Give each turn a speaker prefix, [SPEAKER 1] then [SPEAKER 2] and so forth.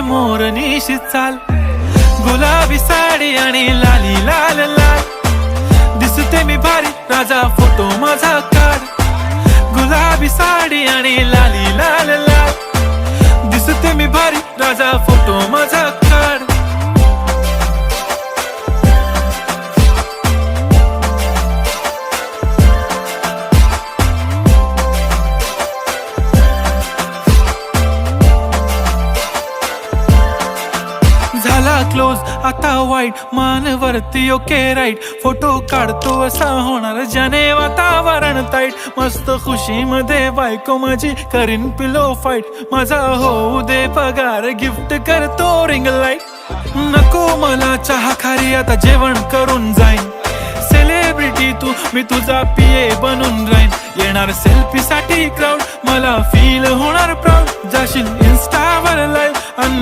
[SPEAKER 1] मोरनीशी चाल, गुलाबी साडी आणि लाली लाल लाल. दिसते मी भारी राजा फोटो माझा काढ, गुलाबी साडी आणि लाली लाल लाल. दिसते मी भारी राजा फोटो माझा काढ. झाला क्लोज आता वाईट, मानवरती ओके राईट. फोटो काढतो असा होणार ज्याने वातावरण ताईट. मस्त खुशी मध्ये बायको माझी करीन पिलो फाईट. माझा होऊ दे पगार, गिफ्ट करतो रिंग लाईट. नको मला चहा खारी, आता जेवण करून जाईन. सेलिब्रिटी तू, मी तुझा पिये बनून राहीन. येणार सेल्फी साठी क्राऊड, मला फील होणार प्राऊड. जाशील इन्स्टावर लाईव्ह.